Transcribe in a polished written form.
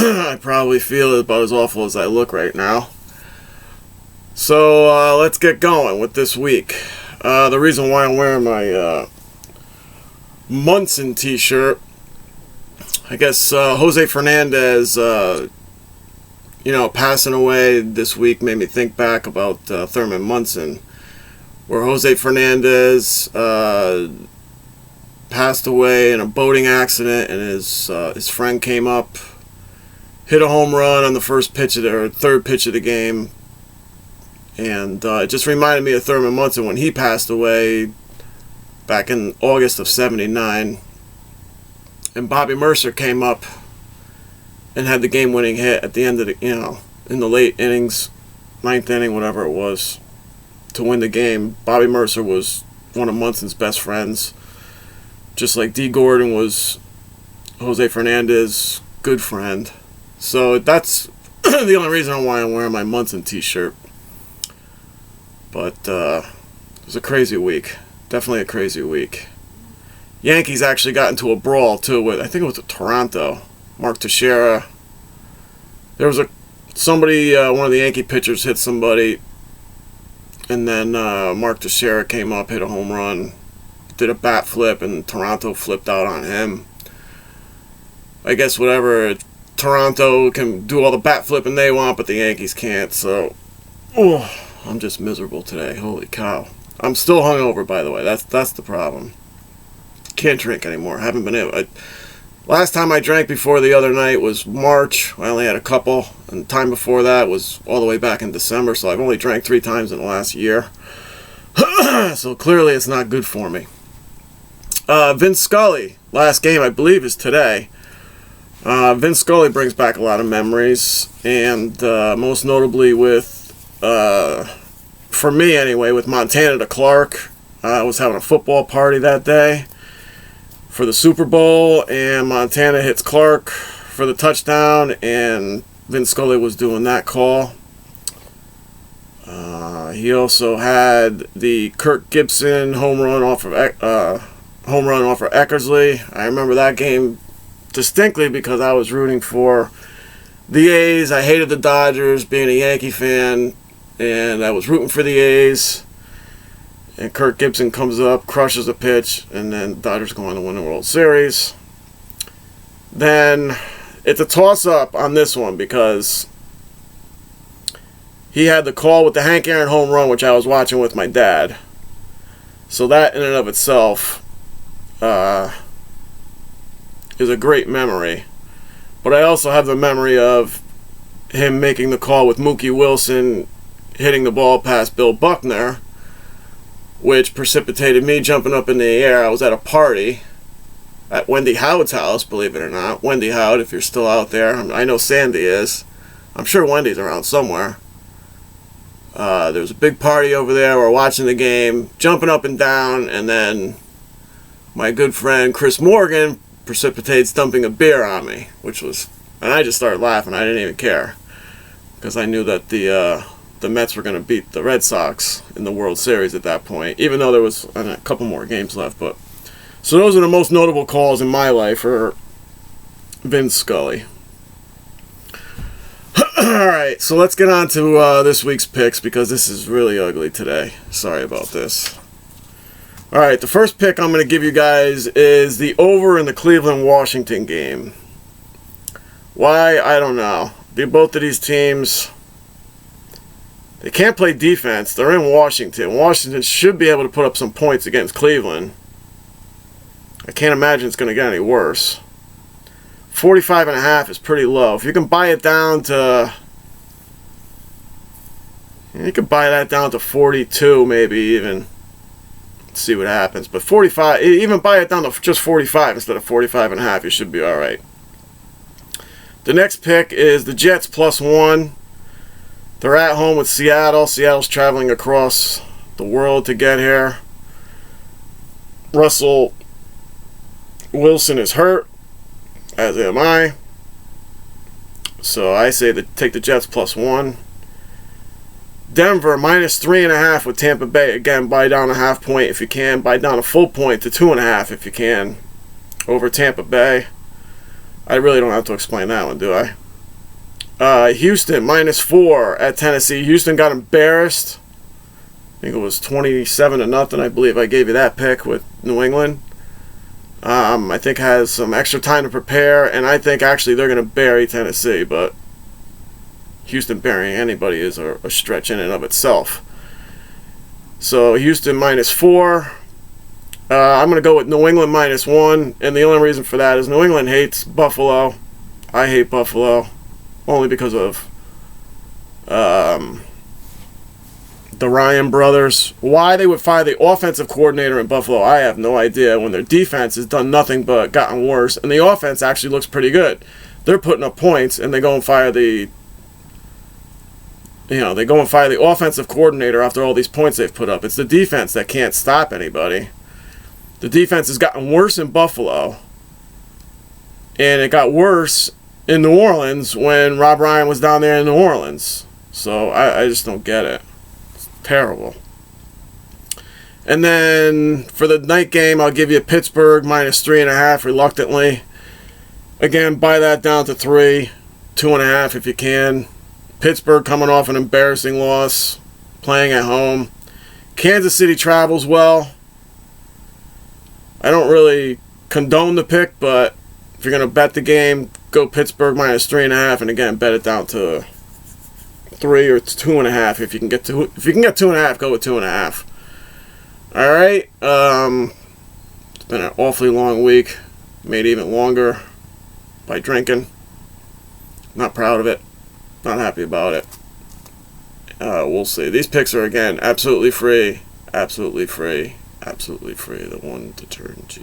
I probably feel about as awful as I look right now. So let's get going with this week. The reason why I'm wearing my Munson t-shirt, I guess Jose Fernandez, passing away this week made me think back about Thurman Munson, where Jose Fernandez passed away in a boating accident, and his friend came up, hit a home run on the third pitch of the game, and it just reminded me of Thurman Munson when he passed away back in August of '79, and Bobby Murcer came up and had the game-winning hit at the end of the, in the late innings, ninth inning, whatever it was, to win the game. Bobby Murcer was one of Munson's best friends, just like Dee Gordon was Jose Fernandez's good friend. So that's the only reason why I'm wearing my Munson t-shirt. But it was a crazy week. Definitely a crazy week. Yankees actually got into a brawl too with, I think it was Toronto. Mark Teixeira. There was somebody, one of the Yankee pitchers hit somebody, and then Mark Teixeira came up, hit a home run, did a bat flip, and Toronto flipped out on him. I guess whatever, Toronto can do all the bat flipping they want, but the Yankees can't, so I'm just miserable today. Holy cow. I'm still hungover, by the way. That's the problem. Can't drink anymore. Haven't been able. Last time I drank before the other night was March. I only had a couple, and the time before that was all the way back in December, so I've only drank 3 times in the last year. So clearly it's not good for me. Vince Scully, last game I believe is today. Vince Scully brings back a lot of memories, and most notably with, for me anyway, with Montana to Clark. I was having a football party that day for the Super Bowl, and Montana hits Clark for the touchdown, and Vince Scully was doing that call. He also had the Kirk Gibson home run off of Eckersley. I remember that game distinctly because I was rooting for the A's. I hated the Dodgers, being a Yankee fan, and I was rooting for the A's. And Kirk Gibson comes up, crushes a pitch, and then the Dodgers go on to win the World Series. Then it's a toss-up on this one because he had the call with the Hank Aaron home run, which I was watching with my dad. So that in and of itself is a great memory. But I also have the memory of him making the call with Mookie Wilson hitting the ball past Bill Buckner, which precipitated me jumping up in the air. I was at a party at Wendy Howard's house, believe it or not. Wendy Howard, if you're still out there. I know Sandy is. I'm sure Wendy's around somewhere. There was a big party over there. We're watching the game, jumping up and down, and then my good friend Chris Morgan precipitates dumping a beer on me, and I just started laughing. I didn't even care because I knew that the Mets were going to beat the Red Sox in the World Series at that point, even though there was a couple more games left. But so those are the most notable calls in my life for Vince Scully. Alright, so let's get on to this week's picks because this is really ugly today. Sorry about this. Alright, the first pick I'm going to give you guys is the over in the Cleveland-Washington game. Why? I don't know. Both of these teams, they can't play defense. They're in Washington. Washington should be able to put up some points against Cleveland. I can't imagine it's going to get any worse. 45.5 is pretty low. If you can buy it down to, you can buy that down to 42, maybe even. Let's see what happens. But 45, even buy it down to just 45 instead of 45.5. You should be all right. The next pick is the Jets +1. They're at home with Seattle. Seattle's traveling across the world to get here. Russell Wilson is hurt, as am I. So I say take the Jets +1. Denver -3.5 with Tampa Bay. Again, buy down a half point if you can. Buy down a full point to 2.5 if you can over Tampa Bay. I really don't have to explain that one, do I? Houston -4 at Tennessee. Houston got embarrassed. I think it was 27-0. I believe I gave you that pick with New England. I think has some extra time to prepare, and I think actually they're going to bury Tennessee, but Houston burying anybody is a stretch in and of itself. So Houston -4. I'm going to go with New England -1, and the only reason for that is New England hates Buffalo. I hate Buffalo, only because of the Ryan brothers. Why they would fire the offensive coordinator in Buffalo, I have no idea, when their defense has done nothing but gotten worse, and the offense actually looks pretty good. They're putting up points, and they go and fire the offensive coordinator after all these points they've put up. It's the defense that can't stop anybody. The defense has gotten worse in Buffalo, and it got worse in New Orleans when Rob Ryan was down there in New Orleans. So I just don't get it. It's terrible. And then for the night game, I'll give you Pittsburgh -3.5 reluctantly. Again, buy that down to 3, 2.5 if you can. Pittsburgh coming off an embarrassing loss, playing at home. Kansas City travels well. I don't really condone the pick, but if you're going to bet the game, go Pittsburgh -3.5, and again, bet it down to 3 or 2.5. If you can get 2.5, go with 2.5. All right. It's been an awfully long week, made even longer by drinking. Not proud of it. Not happy about it. We'll see. These picks are, again, absolutely free. Absolutely free. Absolutely free. The one to turn to.